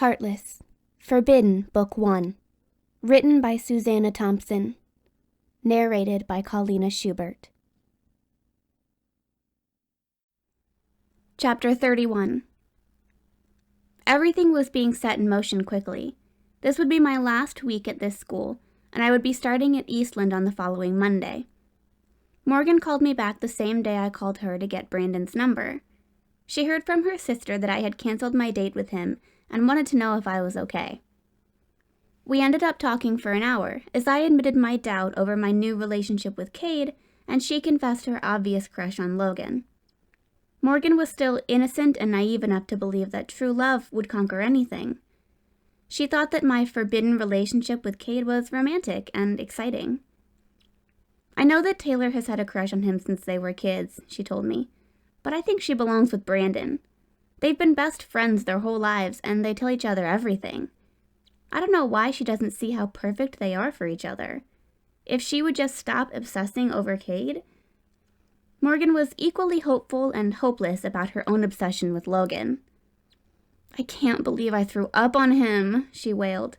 Heartless, Forbidden, Book 1. Written by Suzana Thompson. Narrated by Paulina Schubert. Chapter 31. Everything was being set in motion quickly. This would be my last week at this school, and I would be starting at Eastland on the following Monday. Morgan called me back the same day I called her to get Brandon's number. She heard from her sister that I had canceled my date with him and wanted to know if I was okay. We ended up talking for an hour, as I admitted my doubt over my new relationship with Cade, and she confessed her obvious crush on Logan. Morgan was still innocent and naive enough to believe that true love would conquer anything. She thought that my forbidden relationship with Cade was romantic and exciting. I know that Taylor has had a crush on him since they were kids, she told me, but I think she belongs with Brandon. They've been best friends their whole lives, and they tell each other everything. I don't know why she doesn't see how perfect they are for each other. If she would just stop obsessing over Cade. Morgan was equally hopeful and hopeless about her own obsession with Logan. I can't believe I threw up on him, she wailed.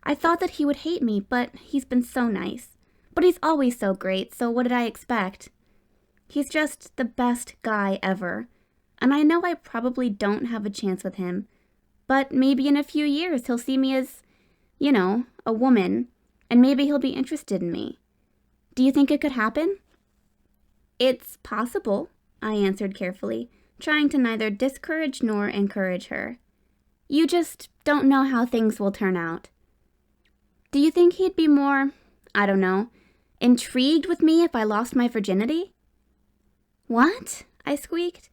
I thought that he would hate me, but he's been so nice. But he's always so great, so what did I expect? He's just the best guy ever. And I know I probably don't have a chance with him, but maybe in a few years he'll see me as, a woman, and maybe he'll be interested in me. Do you think it could happen? It's possible, I answered carefully, trying to neither discourage nor encourage her. You just don't know how things will turn out. Do you think he'd be more, intrigued with me if I lost my virginity? What? I squeaked.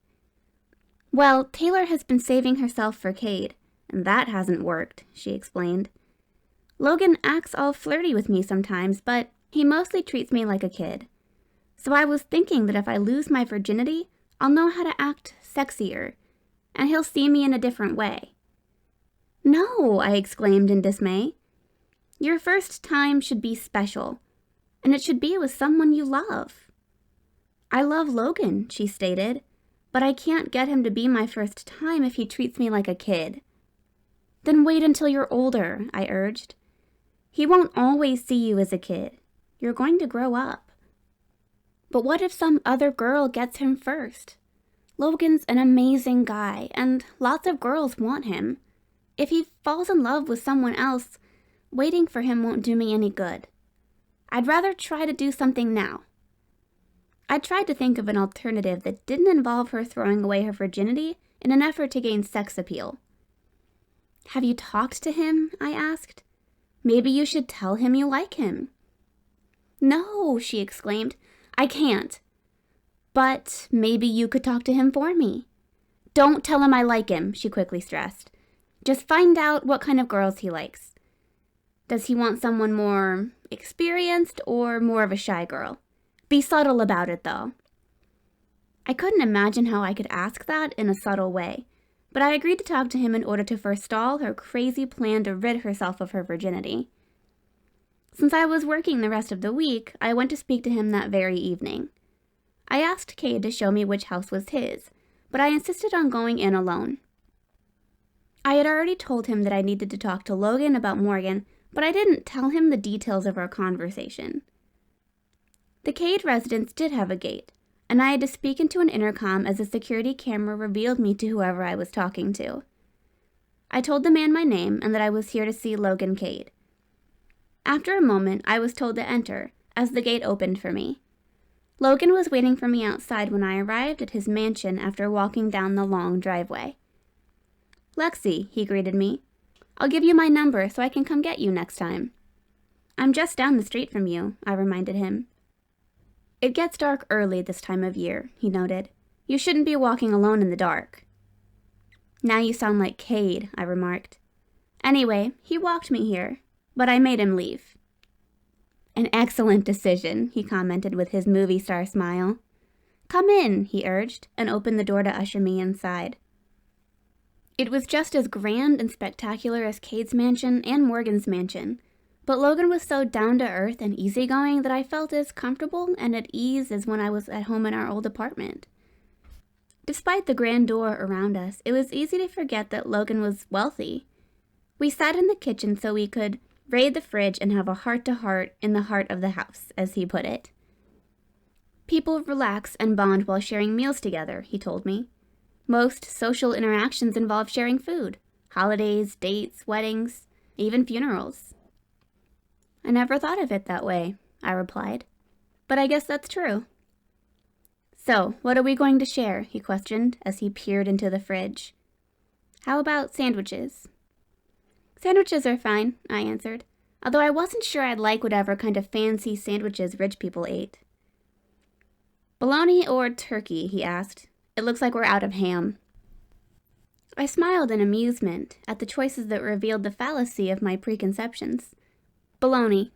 Well, Taylor has been saving herself for Cade, and that hasn't worked, she explained. Logan acts all flirty with me sometimes, but he mostly treats me like a kid. So I was thinking that if I lose my virginity, I'll know how to act sexier, and he'll see me in a different way. No, I exclaimed in dismay. Your first time should be special, and it should be with someone you love. I love Logan, she stated, but I can't get him to be my first time if he treats me like a kid. Then wait until you're older, I urged. He won't always see you as a kid. You're going to grow up. But what if some other girl gets him first? Logan's an amazing guy, and lots of girls want him. If he falls in love with someone else, waiting for him won't do me any good. I'd rather try to do something now. I tried to think of an alternative that didn't involve her throwing away her virginity in an effort to gain sex appeal. Have you talked to him? I asked. Maybe you should tell him you like him. No, she exclaimed. I can't. But maybe you could talk to him for me. Don't tell him I like him, she quickly stressed. Just find out what kind of girls he likes. Does he want someone more experienced or more of a shy girl? Be subtle about it, though. I couldn't imagine how I could ask that in a subtle way, but I agreed to talk to him in order to forestall her crazy plan to rid herself of her virginity. Since I was working the rest of the week, I went to speak to him that very evening. I asked Cade to show me which house was his, but I insisted on going in alone. I had already told him that I needed to talk to Logan about Morgan, but I didn't tell him the details of our conversation. The Cade residence did have a gate, and I had to speak into an intercom as a security camera revealed me to whoever I was talking to. I told the man my name and that I was here to see Logan Cade. After a moment, I was told to enter, as the gate opened for me. Logan was waiting for me outside when I arrived at his mansion after walking down the long driveway. Lexi, he greeted me. I'll give you my number so I can come get you next time. I'm just down the street from you, I reminded him. It gets dark early this time of year, he noted. You shouldn't be walking alone in the dark. Now you sound like Cade, I remarked. Anyway, he walked me here, but I made him leave. An excellent decision, he commented with his movie star smile. Come in, he urged, and opened the door to usher me inside. It was just as grand and spectacular as Cade's mansion and Morgan's mansion, but Logan was so down-to-earth and easygoing that I felt as comfortable and at ease as when I was at home in our old apartment. Despite the grandeur around us, it was easy to forget that Logan was wealthy. We sat in the kitchen so we could raid the fridge and have a heart-to-heart in the heart of the house, as he put it. People relax and bond while sharing meals together, he told me. Most social interactions involve sharing food. Holidays, dates, weddings, even funerals. I never thought of it that way, I replied. But I guess that's true. So, what are we going to share? He questioned as he peered into the fridge. How about sandwiches? Sandwiches are fine, I answered, although I wasn't sure I'd like whatever kind of fancy sandwiches rich people ate. Bologna or turkey, he asked. It looks like we're out of ham. I smiled in amusement at the choices that revealed the fallacy of my preconceptions. Bologna.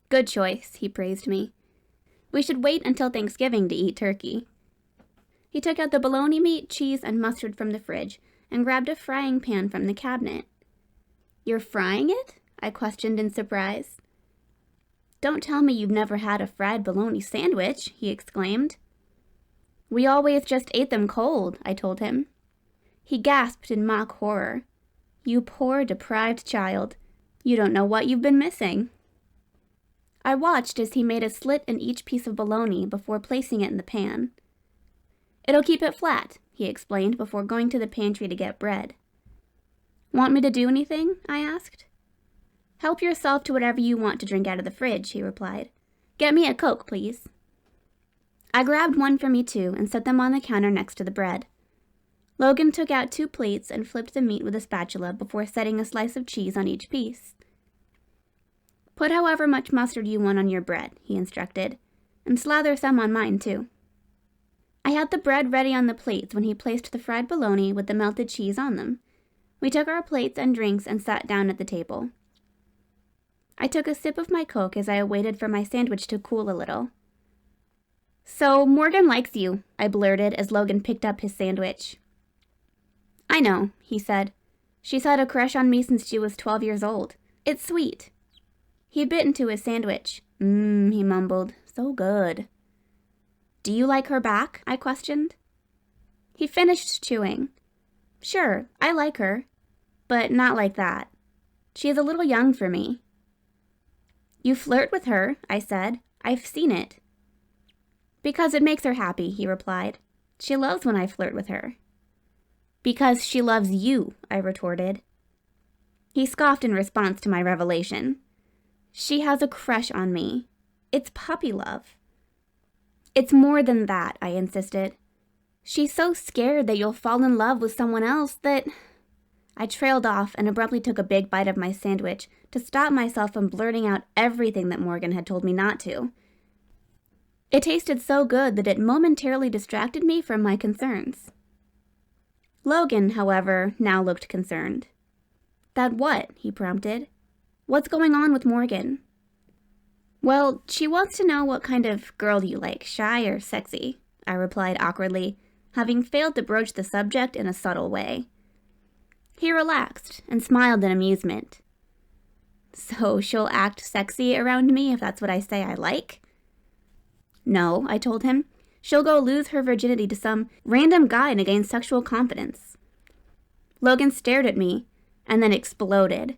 Good choice, he praised me. We should wait until Thanksgiving to eat turkey. He took out the bologna meat, cheese, and mustard from the fridge and grabbed a frying pan from the cabinet. You're frying it? I questioned in surprise. Don't tell me you've never had a fried bologna sandwich, he exclaimed. We always just ate them cold, I told him. He gasped in mock horror. You poor, deprived child. You don't know what you've been missing. I watched as he made a slit in each piece of bologna before placing it in the pan. It'll keep it flat, he explained before going to the pantry to get bread. Want me to do anything? I asked. Help yourself to whatever you want to drink out of the fridge, he replied. Get me a Coke, please. I grabbed one for me too and set them on the counter next to the bread. Logan took out 2 plates and flipped the meat with a spatula before setting a slice of cheese on each piece. Put however much mustard you want on your bread, he instructed, and slather some on mine too. I had the bread ready on the plates when he placed the fried bologna with the melted cheese on them. We took our plates and drinks and sat down at the table. I took a sip of my Coke as I waited for my sandwich to cool a little. So, Morgan likes you, I blurted as Logan picked up his sandwich. I know, he said. She's had a crush on me since she was 12 years old. It's sweet. He bit into his sandwich. He mumbled. So good. Do you like her back? I questioned. He finished chewing. Sure, I like her. But not like that. She is a little young for me. You flirt with her, I said. I've seen it. Because it makes her happy, he replied. She loves when I flirt with her. Because she loves you, I retorted. He scoffed in response to my revelation. She has a crush on me. It's puppy love. It's more than that, I insisted. She's so scared that you'll fall in love with someone else that... I trailed off and abruptly took a big bite of my sandwich to stop myself from blurting out everything that Morgan had told me not to. It tasted so good that it momentarily distracted me from my concerns. Logan, however, now looked concerned. That what? He prompted. What's going on with Morgan? Well, she wants to know what kind of girl you like, shy or sexy, I replied awkwardly, having failed to broach the subject in a subtle way. He relaxed and smiled in amusement. So she'll act sexy around me if that's what I say I like? No, I told him. She'll go lose her virginity to some random guy and gain sexual confidence. Logan stared at me and then exploded.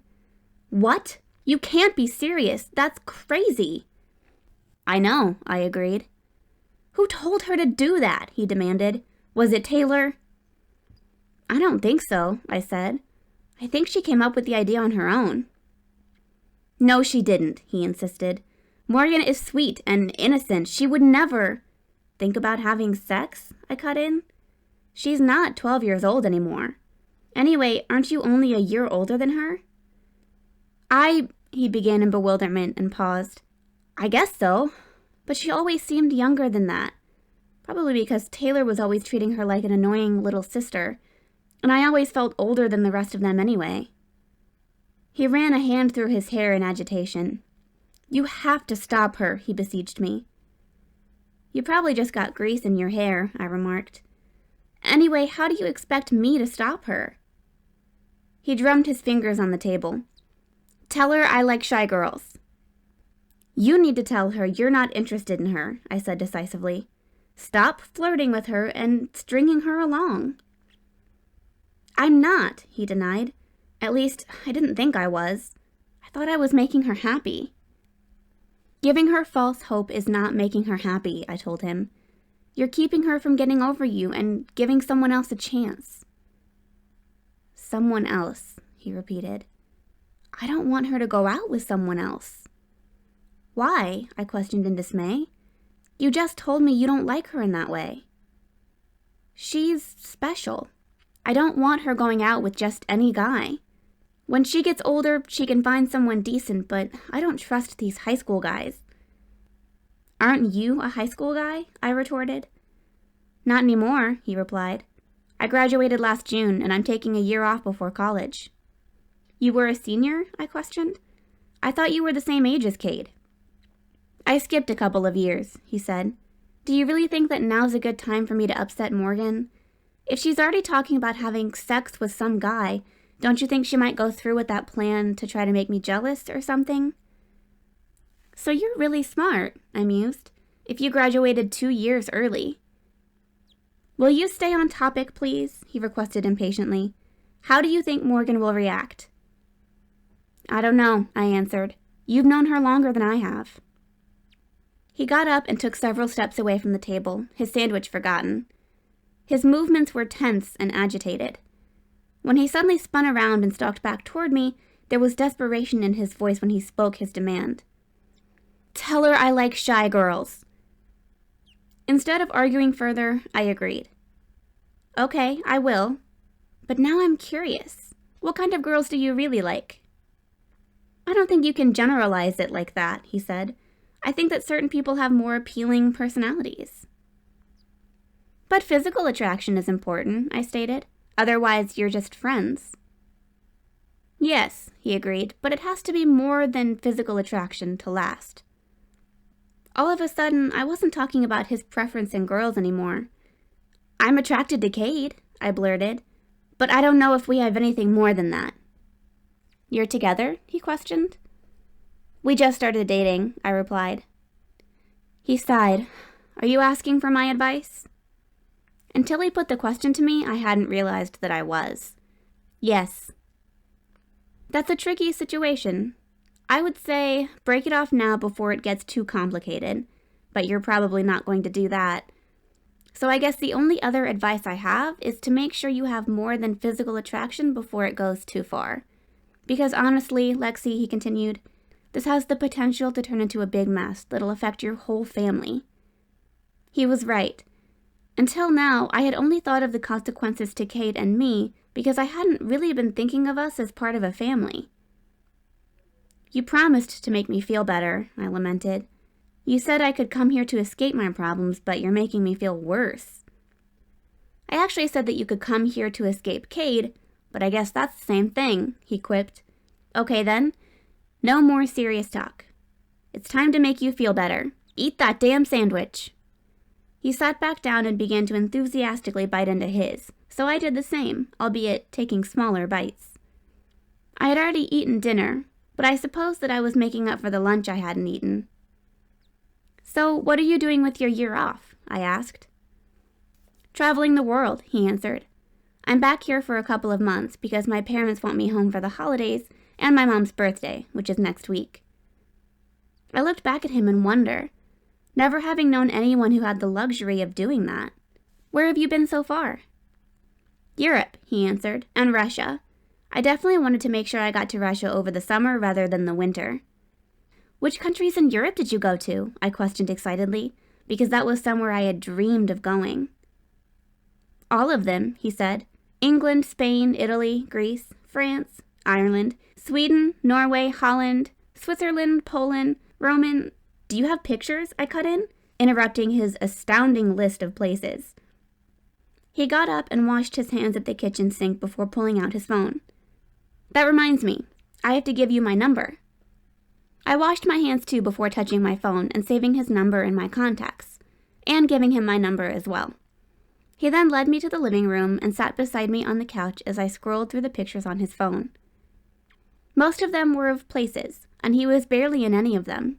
What? You can't be serious. That's crazy. I know, I agreed. Who told her to do that? He demanded. Was it Taylor? I don't think so, I said. I think she came up with the idea on her own. No, she didn't, he insisted. Morgan is sweet and innocent. She would never... Think about having sex? I cut in. She's not 12 years old anymore. Anyway, aren't you only a year older than her? He began in bewilderment and paused. I guess so, but she always seemed younger than that. Probably because Taylor was always treating her like an annoying little sister, and I always felt older than the rest of them anyway. He ran a hand through his hair in agitation. You have to stop her, he besieged me. You probably just got grease in your hair, I remarked. Anyway, how do you expect me to stop her? He drummed his fingers on the table. Tell her I like shy girls. You need to tell her you're not interested in her, I said decisively. Stop flirting with her and stringing her along. I'm not, he denied. At least, I didn't think I was. I thought I was making her happy. Giving her false hope is not making her happy, I told him. You're keeping her from getting over you and giving someone else a chance. Someone else, he repeated. I don't want her to go out with someone else. Why? I questioned in dismay. You just told me you don't like her in that way. She's special. I don't want her going out with just any guy. When she gets older, she can find someone decent, but I don't trust these high school guys. Aren't you a high school guy? I retorted. Not anymore, he replied. I graduated last June, and I'm taking a year off before college. You were a senior? I questioned. I thought you were the same age as Cade. I skipped a couple of years, he said. Do you really think that now's a good time for me to upset Morgan? If she's already talking about having sex with some guy, don't you think she might go through with that plan to try to make me jealous or something? So you're really smart, I mused, if you graduated 2 years early. Will you stay on topic, please? He requested impatiently. How do you think Morgan will react? I don't know, I answered. You've known her longer than I have. He got up and took several steps away from the table, his sandwich forgotten. His movements were tense and agitated. When he suddenly spun around and stalked back toward me, there was desperation in his voice when he spoke his demand. Tell her I like shy girls. Instead of arguing further, I agreed. Okay, I will. But now I'm curious. What kind of girls do you really like? I don't think you can generalize it like that, he said. I think that certain people have more appealing personalities. But physical attraction is important, I stated. Otherwise, you're just friends. Yes, he agreed, but it has to be more than physical attraction to last. All of a sudden, I wasn't talking about his preference in girls anymore. I'm attracted to Cade, I blurted, but I don't know if we have anything more than that. You're together? He questioned. We just started dating, I replied. He sighed. Are you asking for my advice? Until he put the question to me, I hadn't realized that I was. Yes. That's a tricky situation. I would say break it off now before it gets too complicated, but you're probably not going to do that. So I guess the only other advice I have is to make sure you have more than physical attraction before it goes too far. Because honestly, Lexi, he continued, this has the potential to turn into a big mess that'll affect your whole family. He was right. Until now, I had only thought of the consequences to Cade and me because I hadn't really been thinking of us as part of a family. You promised to make me feel better, I lamented. You said I could come here to escape my problems, but you're making me feel worse. I actually said that you could come here to escape Cade, but I guess that's the same thing, he quipped. Okay then, no more serious talk. It's time to make you feel better. Eat that damn sandwich. He sat back down and began to enthusiastically bite into his, so I did the same, albeit taking smaller bites. I had already eaten dinner, but I suppose that I was making up for the lunch I hadn't eaten. So, what are you doing with your year off? I asked. Traveling the world, he answered. I'm back here for a couple of months because my parents want me home for the holidays and my mom's birthday, which is next week. I looked back at him in wonder, never having known anyone who had the luxury of doing that. Where have you been so far? Europe, he answered, and Russia. I definitely wanted to make sure I got to Russia over the summer rather than the winter. Which countries in Europe did you go to? I questioned excitedly, because that was somewhere I had dreamed of going. All of them, he said. England, Spain, Italy, Greece, France, Ireland, Sweden, Norway, Holland, Switzerland, Poland, Roman... Do you have pictures? I cut in, interrupting his astounding list of places. He got up and washed his hands at the kitchen sink before pulling out his phone. That reminds me, I have to give you my number. I washed my hands too before touching my phone and saving his number in my contacts, and giving him my number as well. He then led me to the living room and sat beside me on the couch as I scrolled through the pictures on his phone. Most of them were of places, and he was barely in any of them.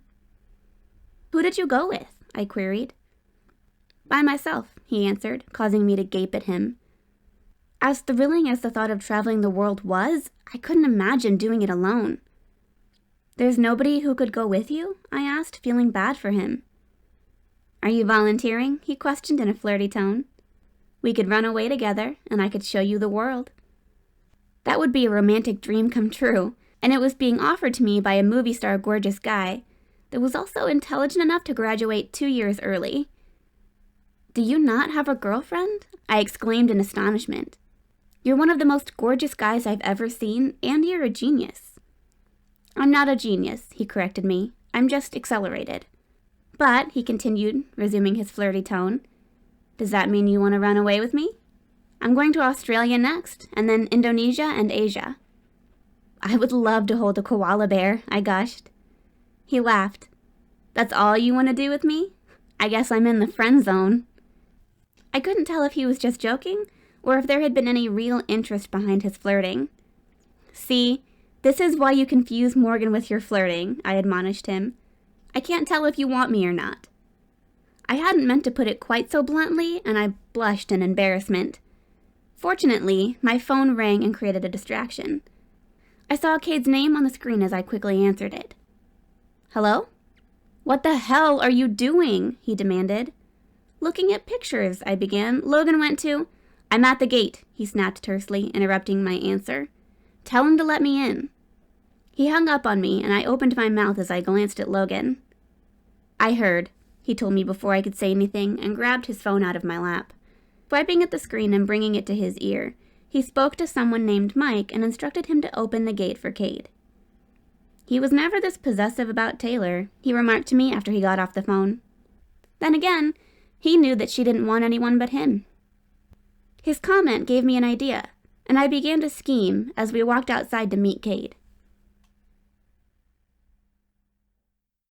Who did you go with? I queried. By myself, he answered, causing me to gape at him. As thrilling as the thought of traveling the world was, I couldn't imagine doing it alone. "There's nobody who could go with you?" I asked, feeling bad for him. "Are you volunteering?" he questioned in a flirty tone. "We could run away together, and I could show you the world." That would be a romantic dream come true, and it was being offered to me by a movie star gorgeous guy that was also intelligent enough to graduate 2 years early. "Do you not have a girlfriend?" I exclaimed in astonishment. "You're one of the most gorgeous guys I've ever seen, and you're a genius." "I'm not a genius," he corrected me. "I'm just accelerated." "But," he continued, resuming his flirty tone, "does that mean you want to run away with me? I'm going to Australia next, and then Indonesia and Asia." "I would love to hold a koala bear," I gushed. He laughed. "That's all you want to do with me? I guess I'm in the friend zone." I couldn't tell if he was just joking, or if there had been any real interest behind his flirting. "See, this is why you confuse Morgan with your flirting," I admonished him. "I can't tell if you want me or not." I hadn't meant to put it quite so bluntly, and I blushed in embarrassment. Fortunately, my phone rang and created a distraction. I saw Cade's name on the screen as I quickly answered it. "Hello?" "What the hell are you doing?" he demanded. "Looking at pictures," I began. Logan went to... "I'm at the gate," he snapped tersely, interrupting my answer. "Tell him to let me in." He hung up on me, and I opened my mouth as I glanced at Logan. "I heard," he told me before I could say anything, and grabbed his phone out of my lap. Swiping at the screen and bringing it to his ear, he spoke to someone named Mike and instructed him to open the gate for Cade. "He was never this possessive about Taylor," he remarked to me after he got off the phone. Then again, he knew that she didn't want anyone but him. His comment gave me an idea, and I began to scheme as we walked outside to meet Cade.